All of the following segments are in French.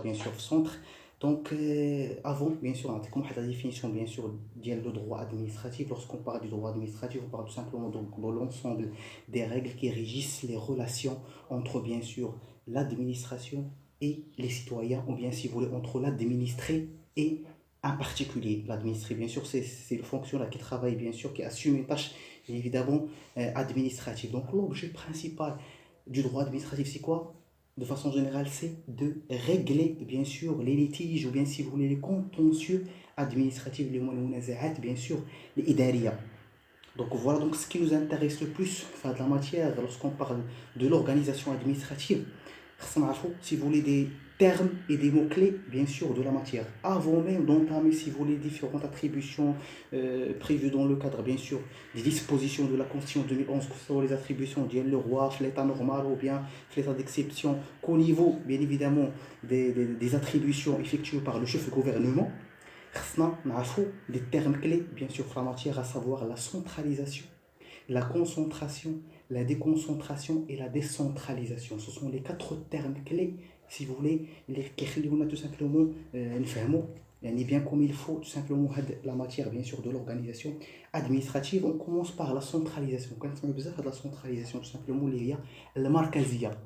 bien sûr centre. Donc avant bien sûr on a comme la définition bien sûr le droit administratif. Lorsqu'on parle du droit administratif, on parle tout simplement donc de l'ensemble des règles qui régissent les relations entre bien sûr l'administration et les citoyens, ou bien si vous voulez entre l'administré et un particulier. L'administré bien sûr c'est le fonctionnaire qui travaille bien sûr, qui assume une tâche évidemment administrative. Donc l'objet principal du droit administratif, c'est quoi? De façon générale, c'est de régler, bien sûr, les litiges, ou bien, si vous voulez, les contentieux administratifs, les munazaat, bien sûr, les idariya. Donc voilà donc ce qui nous intéresse le plus, enfin, de la matière, lorsqu'on parle de l'organisation administrative. Si vous voulez, des termes et des mots-clés, bien sûr, de la matière. Avant même d'entamer, si vous voulez, différentes attributions prévues dans le cadre, bien sûr, des dispositions de la Constitution 2011, que ce soit les attributions le roi, l'état normal, ou bien l'état d'exception, qu'au niveau, bien évidemment, des attributions effectuées par le chef du gouvernement. خصنا نعرفوا des termes clés bien sûr en la matière, à savoir la centralisation, la concentration, la déconcentration et la décentralisation. Ce sont les quatre termes clés, si vous voulez, qui خليونا tout simplement نفهموا يعني bien comme il faut tout simplement la matière bien sûr de l'organisation administrative. On commence par la centralisation. Quand on observe la centralisation tout simplement اللي هي المركزية.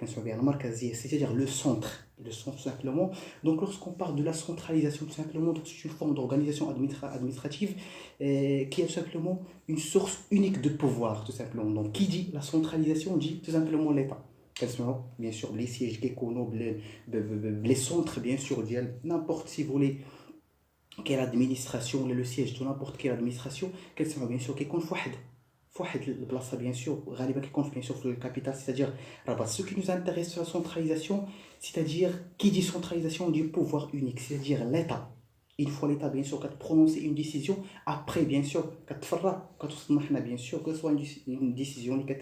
C'est-à-dire le centre. Le centre, tout simplement. Donc, lorsqu'on parle de la centralisation, tout simplement, c'est une forme d'organisation administrative qui est tout simplement une source unique de pouvoir, tout simplement. Donc, qui dit la centralisation dit tout simplement l'État. Bien sûr, les sièges économiques, les centres, bien sûr, n'importe si vous voulez quelle administration, le siège de n'importe quelle administration, quels sont bien sûr qui compte le place bien sûr qui compte bien sûr sur le capital, c'est-à-dire ce qui nous intéresse sur la centralisation, c'est-à-dire qui dit centralisation du pouvoir unique, c'est-à-dire l'État. Une fois l'État bien sûr quand prononcer une décision, après bien sûr quand on bien sûr que ce soit une décision qui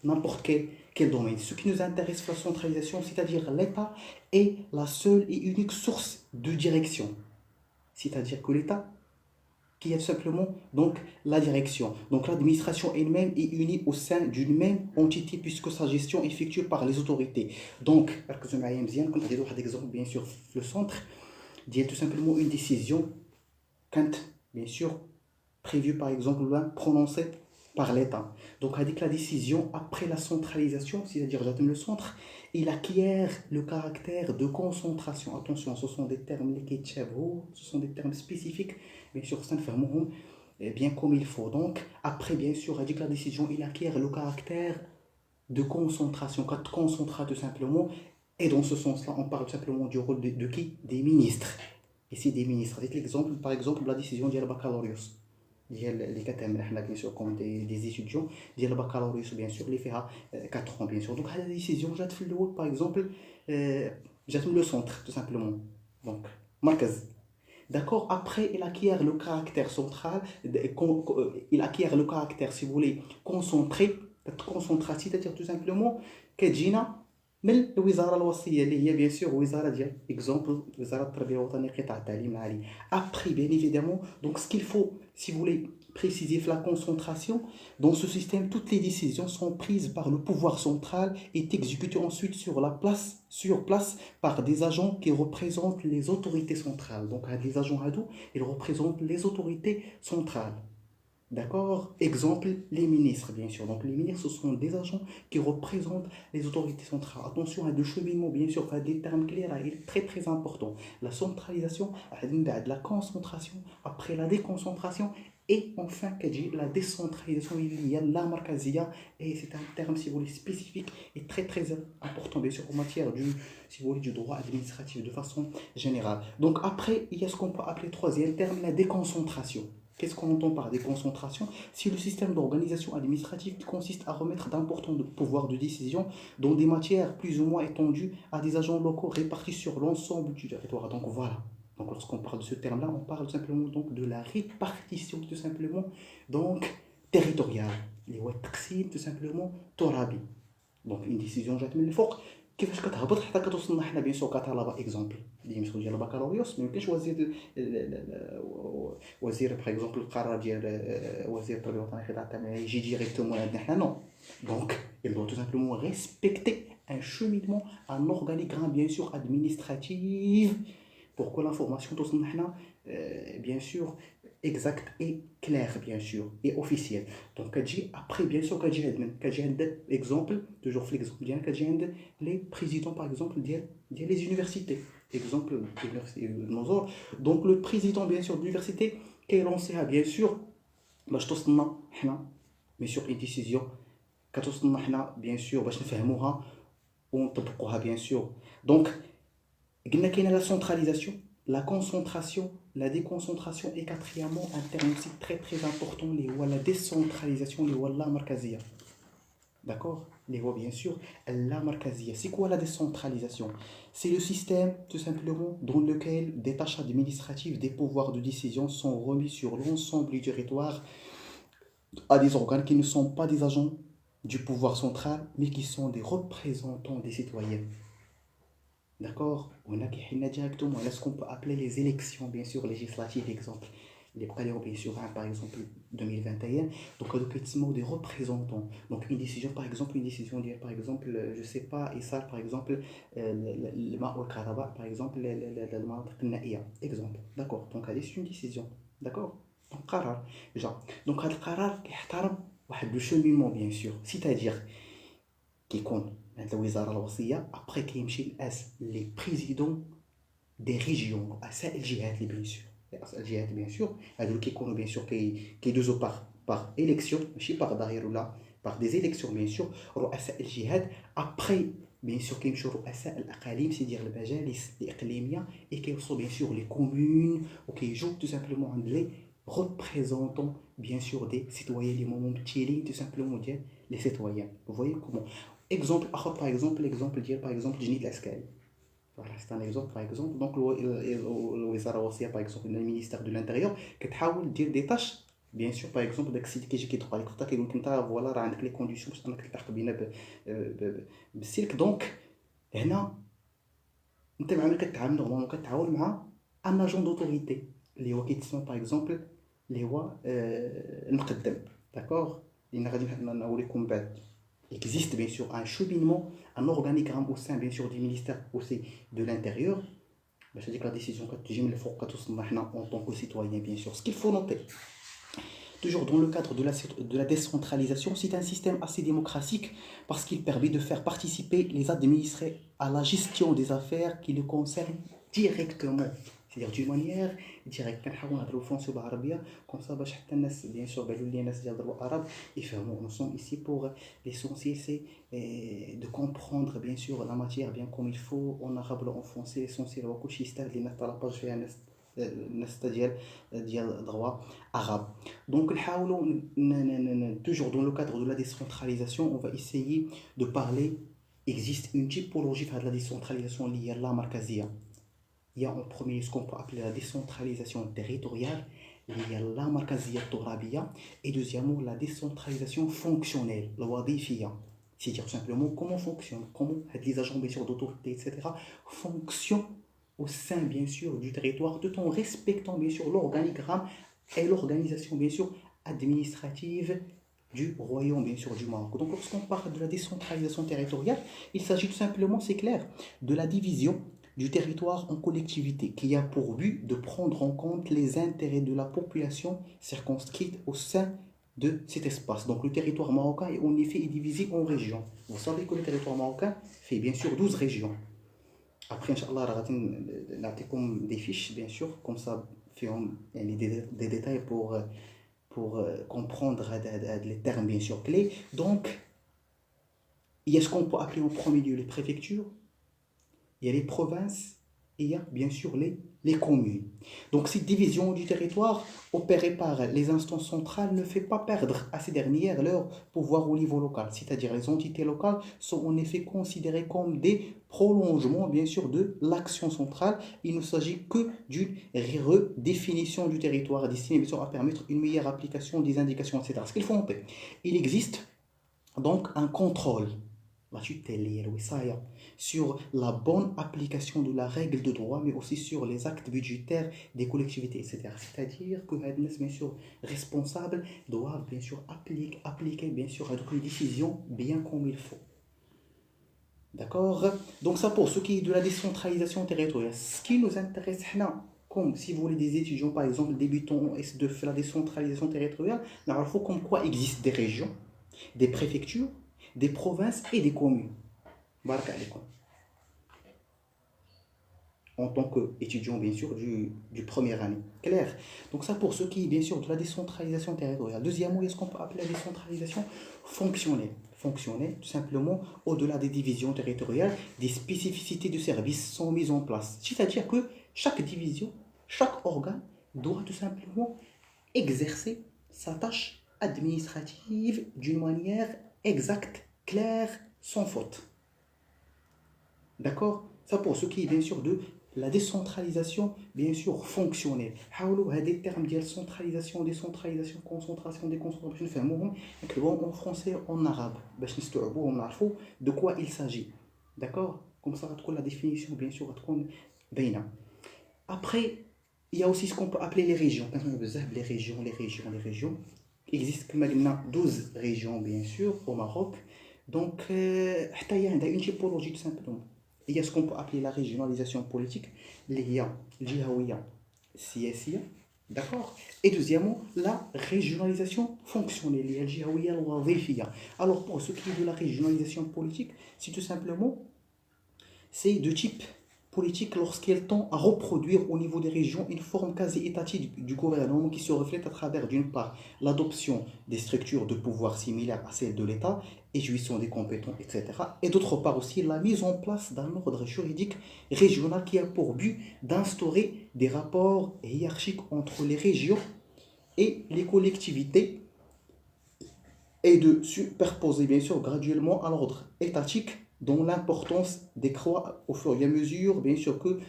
n'importe quel domaine. Ce qui nous intéresse sur la centralisation, c'est-à-dire l'État est la seule et unique source de direction. C'est-à-dire que l'État qui est tout simplement donc la direction. Donc l'administration elle-même est unie au sein d'une même entité puisque sa gestion est effectuée par les autorités. Donc, quand on a un exemple bien sûr le centre, dit tout simplement une décision quand bien sûr prévue par exemple prononcée par l'État. Donc, avec la décision après la centralisation, c'est-à-dire le centre, il acquiert le caractère de concentration. Attention, ce sont des termes ce sont des termes spécifiques, bien sûr, ça bien comme il faut. Donc, après, bien sûr, avec la décision, il acquiert le caractère de concentration. Quand concentra tout simplement, et dans ce sens-là, on parle tout simplement du rôle de qui? Des ministres. Ici, des ministres. Avec l'exemple, par exemple, la décision du baccalauréat. Les كتعمل احنا bien sûr comme des étudiants ديال البكالوريوس bien sûr اللي فيها 4 ans bien sûr. Donc la décision جات في الاول par exemple جات من le centre tout simplement. Donc مركز. D'accord, après il acquiert le caractère central, il acquiert le caractère si vous voulez concentré, c'est-à-dire tout simplement كتجينا من الوزاره الوصيه اللي هي bien sûr وزاره ديال exemple وزاره التربيه الوطنيه قطاع التعليم العالي. Après bien évidemment donc ce qu'il faut si vous voulez préciser la concentration dans ce système, toutes les décisions sont prises par le pouvoir central et exécutées ensuite sur place par des agents qui représentent les autorités centrales. Donc les agents ils représentent les autorités centrales. D'accord? Exemple, les ministres, bien sûr. Donc, les ministres, ce sont des agents qui représentent les autorités centrales. Attention à deux cheminements, bien sûr, à des termes clairs, il est très très important. La centralisation, la concentration, après la déconcentration, et enfin, la décentralisation, il y a la markazia, et c'est un terme, si vous voulez, spécifique et très très important, bien sûr, en matière si vous voulez, du droit administratif de façon générale. Donc, après, il y a ce qu'on peut appeler troisième terme, la déconcentration. Qu'est-ce qu'on entend par déconcentration? C'est le système d'organisation administrative qui consiste à remettre d'importants pouvoirs de décision dans des matières plus ou moins étendues à des agents locaux répartis sur l'ensemble du territoire. Donc voilà. Donc lorsqu'on parle de ce terme-là, on parle simplement donc de la répartition tout simplement donc territoriale. Les tout simplement torabi. Donc une décision جات من الفوق كيفاش كتهبط حتى كتوصلنا حنا بيان سور كطلبه اكزومبل اللي يمسكوا ديال البكالوريوس. ما يمكنش وزير باغ اكزومبل القرار ديال وزير التربيه الوطنيه خدمه التعليم يجي ديريكتومون عندنا حنا نو. دونك il doit tout simplement respecter un cheminement, un organigramme bien sûr administratif pour que l'information bien sûr exacte et claire bien sûr et officielle. Donc après bien sûr كتجي عند exemple toujours في l'exemple ديالنا كتجي عند les présidents par exemple ديال les universités exemple l'université de Nozor. Donc le président bien sûr de l'université qui est lancé bien sûr باش توصلنا حنا bien sûr une décision كتوصلنا حنا bien sûr باش نفهموها ونطبقوها bien sûr. Donc قلنا كاينه la centralisation, la concentration, la déconcentration et quatrièmement un terme aussi très très important اللي هو la décentralisation اللي هو اللامركزيه. D'accord? Les voix bien sûr, la markazia. C'est quoi la décentralisation? C'est le système tout simplement dans lequel des tâches administratives, des pouvoirs de décision sont remis sur l'ensemble du territoire à des organes qui ne sont pas des agents du pouvoir central, mais qui sont des représentants des citoyens. D'accord? On a directement ce qu'on peut appeler les élections, bien sûr, législatives, exemple. Les présidents, bien sûr, par exemple, 2021. Donc, des représentants. Donc, une décision, par exemple, par exemple, je sais pas, et ça, par exemple, le Maroc Karabakh, par exemple, le Maroc Naïa, exemple. D'accord? Donc, c'est une décision. D'accord? Donc, قرار. Donc, هذا القرار كيحترم واحد le cheminement, bien sûr. C'est-à-dire, كيكون عند الوزاره الوصيه ابري كيمشي لاس لي بريزيدون دي ريجيون رؤساء الجهات لي رؤساء الجهات بيان سور هادو كيكونوا بيان سور كيدوزو باغ اليكسيون ماشي باغ ظاهر ولا باغ دي اليكسيون بيان سور رؤساء الجهات ابري بيان سور كيمشيو رؤساء الاقاليم سيدير المجالس الاقليميه اي كيوصلوا بيان سور لي كومون وكيجوا تو سامبلومون عند لي représentants bien sûr des citoyens les ممثلين tout simplement ديال les citoyens. Vous voyez comment exemple l'exemple dire par exemple جنيد العسكري. Voilà, c'est un exemple par exemple. Donc الوزاره الوصيه par exemple le ministère de l'intérieur كتحاول دير des tâches bien sûr par exemple داك السيد كيجي كيدق عليك خطا كيقول لك انت فوالا راه عندك لي كونديسيون باش انك تلتحق بينا بالسلك. دونك هنا انت مع من كتعامل نورمالمون كتعاون مع ان اجون دوتوريتي اللي هو كيتسمى باغ اكزومبل اللي هو المقدم. داكوغ لان غادي نوريكم بعد. Existe bien sûr un cheminement, un organigramme au sein bien sûr du ministère aussi de l'Intérieur. Je dis que la décision en tant que citoyen bien sûr. Ce qu'il faut noter, toujours dans le cadre de la décentralisation, c'est un système assez démocratique parce qu'il permet de faire participer les administrés à la gestion des affaires qui les concernent directement. C'est-à-dire d'une manière directe. كنحاولوا نهضروا فرونسي بالعربيه comme ça باش حتى الناس bien sûr بالو لي الناس ديال الدروا العرب يفهموا. Nous sommes ici pour l'essentiel c'est de comprendre bien sûr la matière bien comme il faut en arabe ou en français. L'essentiel هو كلشي يستاهل لينا الطلبات فيها الناس ديال الدروا arabe. Donc نحاولوا toujours dans le cadre de la décentralisation on va essayer de parler. Existe une typologie de la décentralisation liée à la markazia. Il y a en premier ce qu'on peut appeler la décentralisation territoriale, il y a la markazia tourabia, et deuxièmement la décentralisation fonctionnelle, la wadifia. C'est-à-dire tout simplement comment les agents bien sûr d'autorité, etc. fonctionnent au sein bien sûr du territoire, tout en respectant bien sûr l'organigramme et l'organisation bien sûr administrative du royaume bien sûr du Maroc. Donc lorsqu'on parle de la décentralisation territoriale, il s'agit tout simplement, c'est clair, de la division du territoire en collectivité qui a pour but de prendre en compte les intérêts de la population circonscrite au sein de cet espace. Donc le territoire marocain est en effet divisé en régions. Vous savez que le territoire marocain fait bien sûr 12 régions. Après, Inch'Allah, on va vous des fiches, bien sûr, comme ça, des détails pour comprendre les termes bien sûr clés. Donc, il y a ce qu'on peut appeler en premier lieu les préfectures. Il y a les provinces et il y a bien sûr les communes. Donc cette division du territoire opérée par les instances centrales ne fait pas perdre à ces dernières leur pouvoir au niveau local. C'est-à-dire les entités locales sont en effet considérées comme des prolongements bien sûr de l'action centrale. Il ne s'agit que d'une redéfinition du territoire destinée bien sûr à permettre une meilleure application des indications, etc. Ce qu'il faut noter, il existe donc un contrôle sur la bonne application de la règle de droit, mais aussi sur les actes budgétaires des collectivités, etc. C'est-à-dire que les bien sûr responsables doivent bien sûr appliquer bien sûr les décisions bien comme il faut. D'accord? Donc ça pour ce qui est de la décentralisation territoriale. Ce qui nous intéresse, comme si vous voulez des étudiants, par exemple, débutants en S2 faire la décentralisation territoriale, il faut comme quoi existent des régions, des préfectures, des provinces et des communes. Baraka alaikum. En tant qu'étudiant, bien sûr, du première année. Clair. Donc ça pour ce qui est, bien sûr, de la décentralisation territoriale. Deuxièmement, est-ce qu'on peut appeler la décentralisation fonctionnelle? Fonctionnelle, tout simplement, au-delà des divisions territoriales, des spécificités de services sont mises en place. C'est-à-dire que chaque division, chaque organe doit tout simplement exercer sa tâche administrative d'une manière exacte, claire, sans faute. D'accord? Ça pour ce qui est bien sûr de la décentralisation, bien sûr, fonctionnelle. حاولوا هذه termes ديال centralisation, décentralisation, concentration, déconcentration نفهموهم نكتبوهم en français en arabe باش نستوعبوهم نعرفوا de quoi il s'agit. D'accord? Comme ça غتكون la définition bien sûr غتكون باينة. Après, il y a aussi ce qu'on peut appeler les régions. Les régions, les régions, les régions. Il existe comme maintenant 12 régions bien sûr au Maroc. Donc, il y a une typologie tout simplement. Il y a ce qu'on peut appeler la régionalisation politique, l'IA, l'Jihaouia, Siasia, d'accord? Et deuxièmement, la régionalisation fonctionnelle, l'Jihaouia, l'Wadhifia. Alors, pour ce qui est de la régionalisation politique, c'est tout simplement, c'est de type politique lorsqu'elle tend à reproduire au niveau des régions une forme quasi-étatique du gouvernement qui se reflète à travers, d'une part, l'adoption des structures de pouvoir similaires à celles de l'État et jouissant des compétences, etc. Et d'autre part aussi la mise en place d'un ordre juridique régional qui a pour but d'instaurer des rapports hiérarchiques entre les régions et les collectivités et de superposer bien sûr graduellement à l'ordre étatique dont l'importance décroît au fur et à mesure, bien sûr que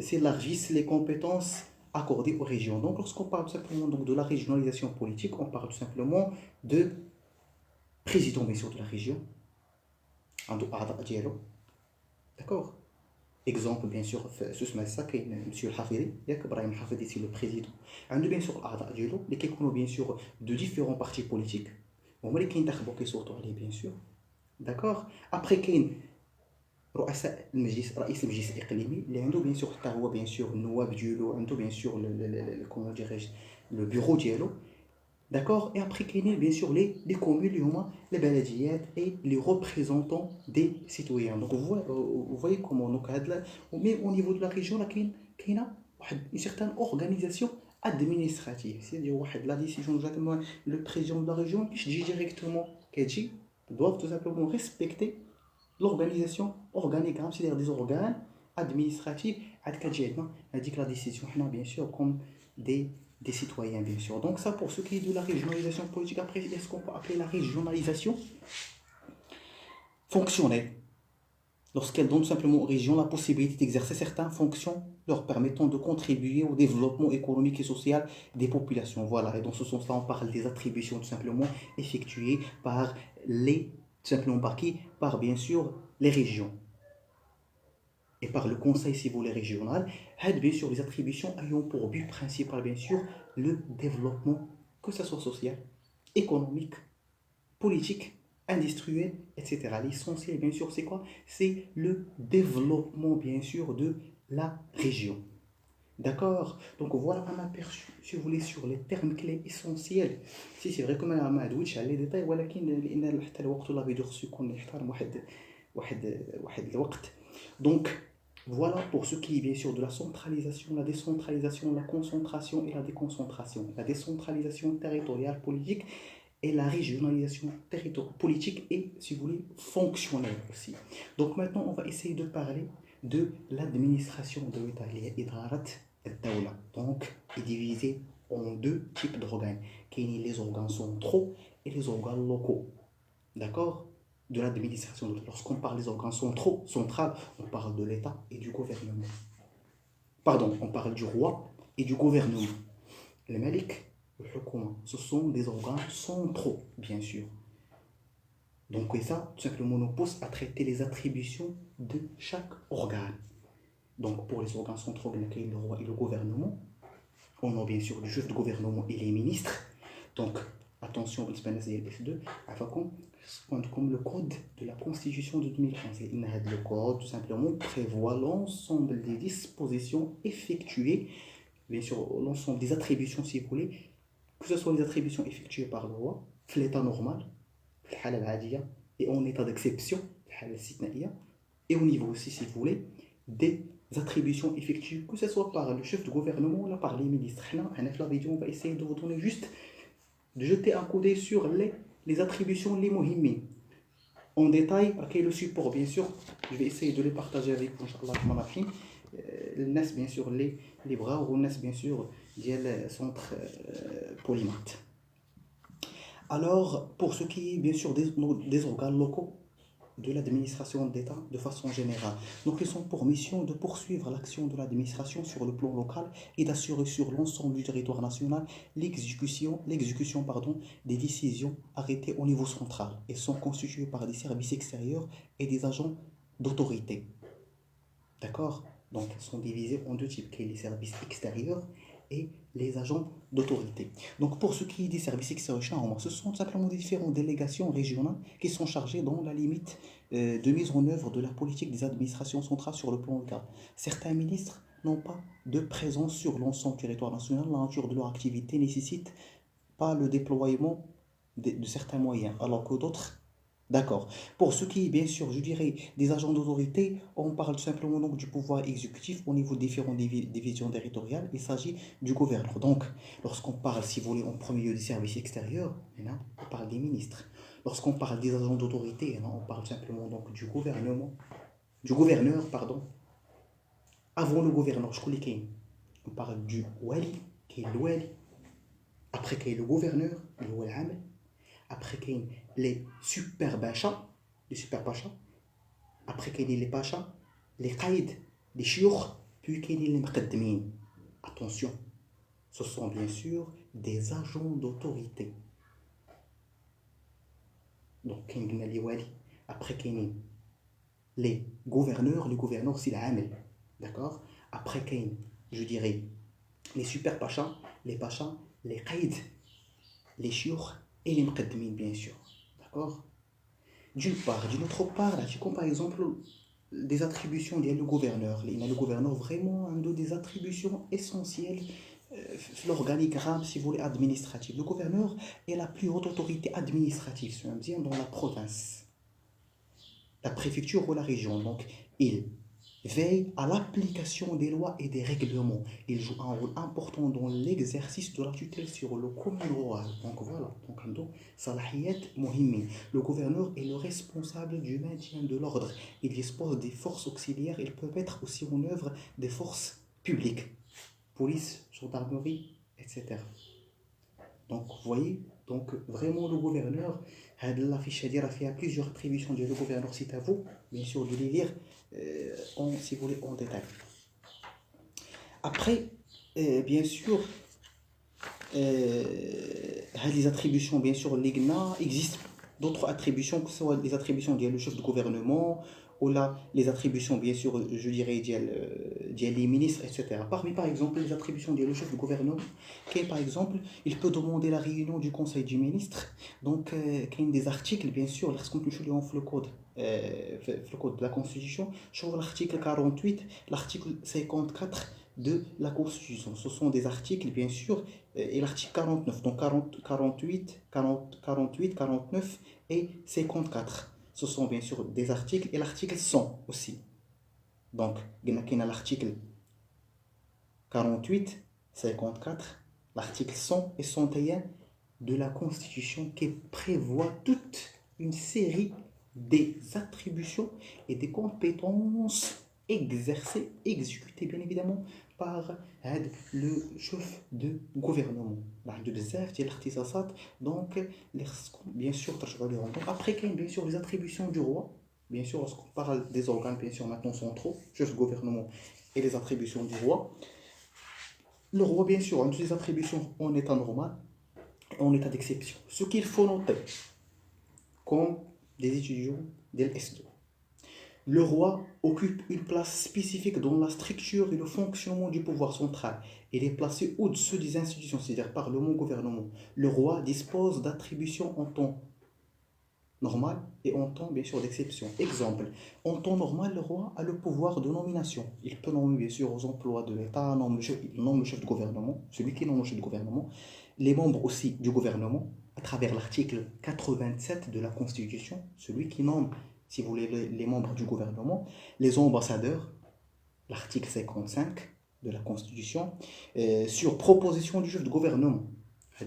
s'élargissent les compétences accordées aux régions. Donc lorsqu'on parle tout simplement donc, de la régionalisation politique, on parle tout simplement de président bien sûr de la région, d'accord? Exemple bien sûr ce ça monsieur Hafidi, Ibrahim Hafidi c'est le président. Bien sûr l'ADA ديالو اللي كيكونوا bien sûr de différents partis politiques. هما اللي كينتخبوا كيصوتوا عليه bien sûr. D'accord? Après كاين رؤساء المجلس رئيس المجلس الاقليمي اللي عنده bien sûr حتى هو bien sûr النواب ديالو عنده bien sûr comment dirais-je le bureau ديالو. D'accord? Et après كاينين bien sûr les communes اللي هما les بلديات et les représentants des citoyens. Donc vous voyez comment donc même au niveau de la région là كاينه واحد une certaine organisation administrative. C'est-à-dire واحد la décision جات le président de la région qui تجي directement كتجي doivent tout simplement respecter l'organisation organigramme, c'est-à-dire des organes administratifs avec la décision bien sûr comme des citoyens bien sûr. Donc ça pour ce qui est de la régionalisation politique. Après, est-ce qu'on peut appeler la régionalisation fonctionnelle lorsqu'elle donne tout simplement aux régions la possibilité d'exercer certaines fonctions leur permettant de contribuer au développement économique et social des populations. Voilà, et dans ce sens-là, on parle des attributions tout simplement effectuées par les tout simplement par qui? Par bien sûr les régions et par le conseil si vous voulez régional. Bien sûr les attributions ayant pour but principal bien sûr le développement, que ce soit social, économique, politique, industriel, etc. L'essentiel bien sûr c'est quoi? C'est le développement bien sûr de la région. D'accord? Donc voilà un aperçu, si vous voulez, sur les termes clés essentiels. Si c'est vrai que ما عدويتش على les détails ولكن لان حتى الوقت لا بيدرس يكون يحترم واحد الوقت. Donc voilà pour ce qui est bien sûr de la centralisation, la décentralisation, la concentration et la déconcentration. La décentralisation territoriale politique et la régionalisation politique et, si vous voulez, fonctionnelle aussi. Donc maintenant, on va essayer de parler de l'administration de l'État. Donc, est divisé en deux types d'organes. Les organes centraux et les organes locaux. D'accord? De l'administration. Lorsqu'on parle des organes centraux, on parle de l'État et du gouvernement. Pardon, on parle du roi et du gouvernement. Le Malik, le Hukuma, ce sont des organes centraux, bien sûr. Donc ça, tout simplement, nous pousse à traiter les attributions de chaque organe. Donc pour les organes centraux, le roi et le gouvernement, on a bien sûr le chef de gouvernement et les ministres. Donc attention, بالنسبة للناس ديال S2 عفاكم comme le code de la Constitution de 2015. Le code, tout simplement, prévoit l'ensemble des dispositions effectuées, bien sûr, l'ensemble des attributions, si vous voulez, que ce soit les attributions effectuées par le roi, l'état normal, et en état d'exception, et au niveau aussi, si vous voulez, des attributions effectuées, que ce soit par le chef de gouvernement, là, par les ministres. Là, la vidéo, on va essayer de vous donner juste, de jeter un coup d'œil sur les attributions, les mohimi. En détail, quel est le support, bien sûr, je vais essayer de les partager avec vous, Inch'Allah, le NAS, bien sûr, les bras, ou le NAS, bien sûr, le centre polymath. Alors, pour ce qui est, bien sûr, des organes locaux, de l'administration d'État de façon générale. Donc, ils ont pour mission de poursuivre l'action de l'administration sur le plan local et d'assurer sur l'ensemble du territoire national l'exécution des décisions arrêtées au niveau central. Ils sont constitués par des services extérieurs et des agents d'autorité. D'accord? Donc, ils sont divisés en deux types, qui sont les services extérieurs et les agents d'autorité. Donc, pour ce qui est des services extérieurs, ce sont simplement des différentes délégations régionales qui sont chargées dans la limite de mise en œuvre de la politique des administrations centrales sur le plan local. Certains ministres n'ont pas de présence sur l'ensemble du territoire national. La nature de leur activité ne nécessite pas le déploiement de certains moyens, alors que d'autres. D'accord. Pour ce qui est, bien sûr, je dirais, des agents d'autorité, on parle tout simplement donc du pouvoir exécutif au niveau des différentes divisions territoriales. Il s'agit du gouverneur. Donc, lorsqu'on parle, si vous voulez, en premier lieu des services extérieurs, on parle des ministres. Lorsqu'on parle des agents d'autorité, on parle simplement donc du gouverneur, pardon. Avant le gouverneur, on parle du wali, qui est le wali. Après, qui est le gouverneur, le wali. Après, il y a les super pachas, après, il y a les pachas, les qaïds, les chiours, puis il y a les mqadmin. Attention, ce sont bien sûr des agents d'autorité. Donc, il y a les wali, après, il y a les gouverneurs, c'est l'amel. D'accord? Après, il y a, je dirais, les super pachas, les qaïds, les chiours, et les mqadmin, bien sûr. D'accord? D'une part. D'une autre part, là, tu comptes par exemple des attributions du gouverneur. Le gouverneur, vraiment, une des attributions essentielles l'organigramme, si vous voulez, administratif. Le gouverneur est la plus haute autorité administrative, c'est-à-dire dans la province, la préfecture ou la région. Donc, il veille à l'application des lois et des règlements. Il joue un rôle important dans l'exercice de la tutelle sur le commune rural. Donc voilà, le gouverneur est le responsable du maintien de l'ordre. Il dispose des forces auxiliaires. Il peut mettre aussi en œuvre des forces publiques, police, gendarmerie, etc. Donc vous voyez, donc vraiment le gouverneur, la fiche à dire a fait plusieurs attributions du gouverneur, c'est à vous, bien sûr, de les lire si vous voulez en détail. Après, bien sûr, les attributions, bien sûr, l'IGNA, existe d'autres attributions, que ce soit les attributions du chef de gouvernement, ou là, les attributions, bien sûr, je dirais, des ministres, etc. Parmi, par exemple, les attributions du chef de gouvernement, qui est, par exemple, il peut demander la réunion du conseil des ministres. Donc, il y a des articles, bien sûr, lorsqu'on touche le code de la Constitution, sur l'article 48, l'article 54 de la Constitution. Ce sont des articles, bien sûr, et l'article 49, donc 48, 49 et 54. Ce sont bien sûr des articles, et l'article 100 aussi. Donc, il y a l'article 48, 54, l'article 100 et 101 de la Constitution qui prévoit toute une série des attributions et des compétences exercées, exécutées bien évidemment par le chef de gouvernement. Donc, bien sûr, après, il y a bien sûr les attributions du roi. Bien sûr, lorsqu'on parle des organes, bien sûr, maintenant centraux, chef de gouvernement et les attributions du roi. Le roi, bien sûr, a toutes les attributions en état normal et en état d'exception. Ce qu'il faut noter, comme des étudiants de l'S2. Le roi occupe une place spécifique dans la structure et le fonctionnement du pouvoir central. Il est placé au-dessus des institutions, c'est-à-dire Parlement, gouvernement. Le roi dispose d'attributions en tant normal et en temps, bien sûr, d'exception. Exemple, en temps normal, le roi a le pouvoir de nomination. Il peut nommer, bien sûr, aux emplois de l'État, il nomme le chef de gouvernement, celui qui nomme le chef de gouvernement, les membres aussi du gouvernement, à travers l'article 87 de la Constitution, celui qui nomme, si vous voulez, les membres du gouvernement, les ambassadeurs, l'article 55 de la Constitution, sur proposition du chef de gouvernement.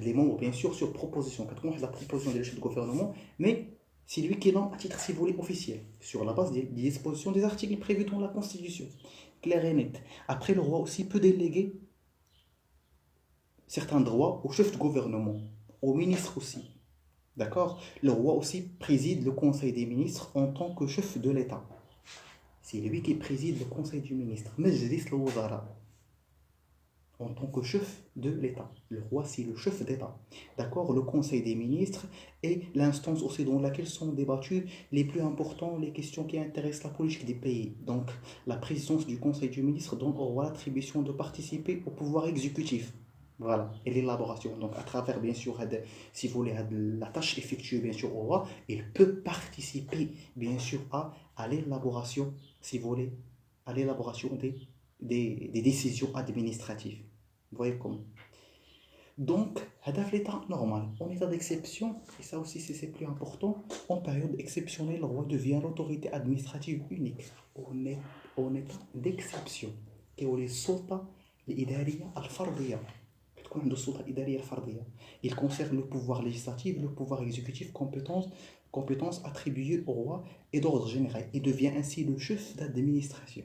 Les membres, bien sûr, sur proposition. Quand on a la proposition du chef de gouvernement, mais c'est lui qui nomme à titre, si vous voulez, officiel, sur la base des dispositions des articles prévus dans la Constitution. Clair et net. Après, le roi aussi peut déléguer certains droits au chef de gouvernement, au ministre aussi. D'accord? Le roi aussi préside le Conseil des ministres en tant que chef de l'État. C'est lui qui préside le Conseil du ministre. Majlis al-Wazara. En tant que chef de l'État. Le roi, c'est le chef d'État. D'accord? Le Conseil des ministres est l'instance aussi dans laquelle sont débattues les plus importantes, les questions qui intéressent la politique des pays. Donc, la présidence du Conseil des ministres donne au roi l'attribution de participer au pouvoir exécutif. Voilà, et l'élaboration. Donc, à travers, bien sûr, si vous voulez, la tâche effectuée, bien sûr, au roi, il peut participer, bien sûr, à l'élaboration, si vous voulez, à l'élaboration des décisions administratives. Vous voyez comment? Donc, hadaf l'état normal. En état d'exception, et ça aussi c'est plus important, en période exceptionnelle, le roi devient l'autorité administrative unique. En état d'exception. Et on les sulta l'idariya al-fardiya. Il concerne le pouvoir législatif, le pouvoir exécutif, compétences attribuées au roi et d'ordre général. Il devient ainsi le chef d'administration.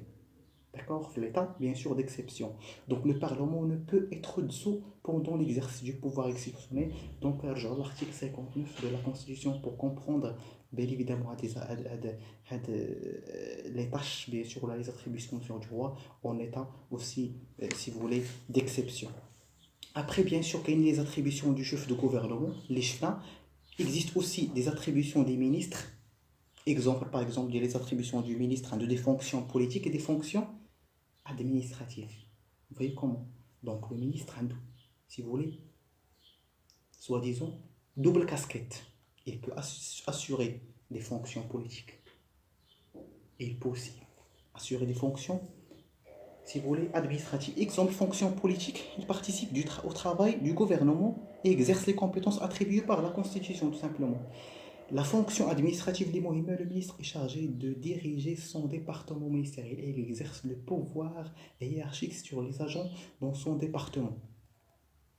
D'accord? L'état, bien sûr, d'exception. Donc, le Parlement ne peut être dissous pendant l'exercice du pouvoir exceptionnel. Donc, l'article 59 de la Constitution pour comprendre, bien évidemment, les tâches, bien sûr, les attributions du roi en état aussi, si vous voulez, d'exception. Après, bien sûr, qu'il y a les attributions du chef de gouvernement, les chefs, il existe aussi des attributions des ministres. Exemple, par exemple, il y a les attributions du ministre de des fonctions politiques et des fonctions administratives. Vous voyez comment? Donc, le ministre a, si vous voulez, soi-disant, double casquette. Il peut assurer des fonctions politiques. Et il peut aussi assurer des fonctions, si vous voulez, administratives. Exemple, fonction politique, il participe au travail du gouvernement et exerce les compétences attribuées par la Constitution, tout simplement. La fonction administrative des Mohimah, le ministre est chargé de diriger son département ministériel et il exerce le pouvoir hiérarchique sur les agents dans son département.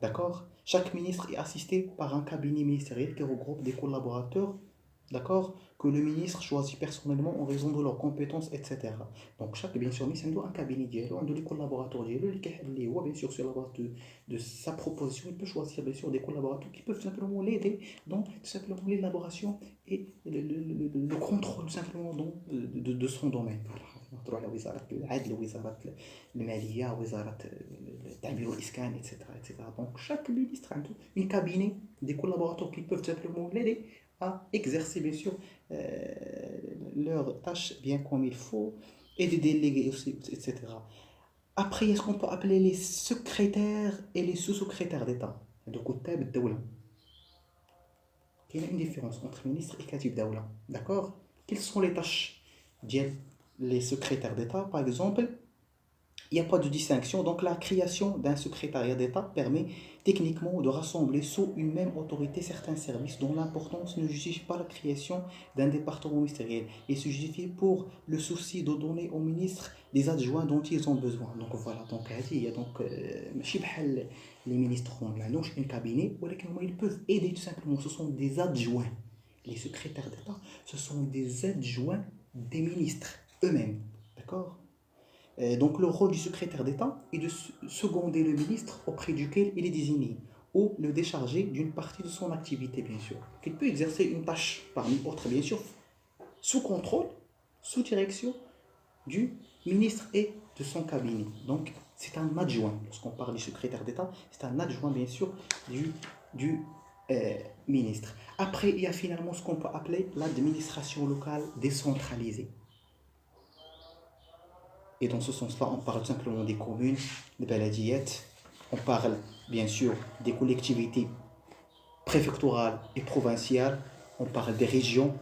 D'accord? Chaque ministre est assisté par un cabinet ministériel qui regroupe des collaborateurs, d'accord, que le ministre choisit personnellement en raison de leurs compétences, etc. Donc, chaque, bien sûr, ministre a un cabinet dialogue, un des collaborateurs dialogue, bien sûr, sur la base de sa proposition, il peut choisir, bien sûr, des collaborateurs qui peuvent simplement l'aider dans tout simplement l'élaboration et le contrôle, tout simplement, de son domaine. نروح لوزارة العدل وزارة المالية وزارة التعمير والإسكان etc. Donc chaque ministre a un cabinet des collaborateurs qui peuvent simplement l'aider à exercer bien sûr leurs tâches bien comme il faut et des délégués aussi, etc. Après, il y a ce qu'on peut appeler les secrétaires et les sous-secrétaires d'État. Donc, il y a une différence entre ministre et katib daoula. D'accord? Quelles sont les tâches les secrétaires d'État, par exemple? Il n'y a pas de distinction, donc la création d'un secrétariat d'État permet techniquement de rassembler sous une même autorité certains services dont l'importance ne justifie pas la création d'un département ministériel et se justifie pour le souci de donner aux ministres des adjoints dont ils ont besoin. Donc voilà, donc il y a donc les ministres ont un cabinet où ils peuvent aider tout simplement, ce sont des adjoints. Les secrétaires d'État, ce sont des adjoints des ministres eux-mêmes, d'accord? Donc le rôle du secrétaire d'État est de seconder le ministre auprès duquel il est désigné ou le décharger d'une partie de son activité, bien sûr. Il peut exercer une tâche parmi autres, bien sûr, sous contrôle, sous direction du ministre et de son cabinet. Donc c'est un adjoint. Lorsqu'on parle du secrétaire d'État, c'est un adjoint, bien sûr, du ministre. Après, il y a finalement ce qu'on peut appeler l'administration locale décentralisée. Et dans ce sens-là, on parle simplement des communes, des baladiettes, on parle bien sûr des collectivités préfectorales et provinciales, on parle des régions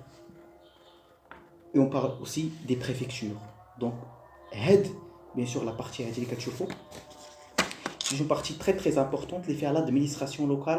et on parle aussi des préfectures. Donc, head, bien sûr, la partie c'est une partie très très importante, les faire l'administration locale.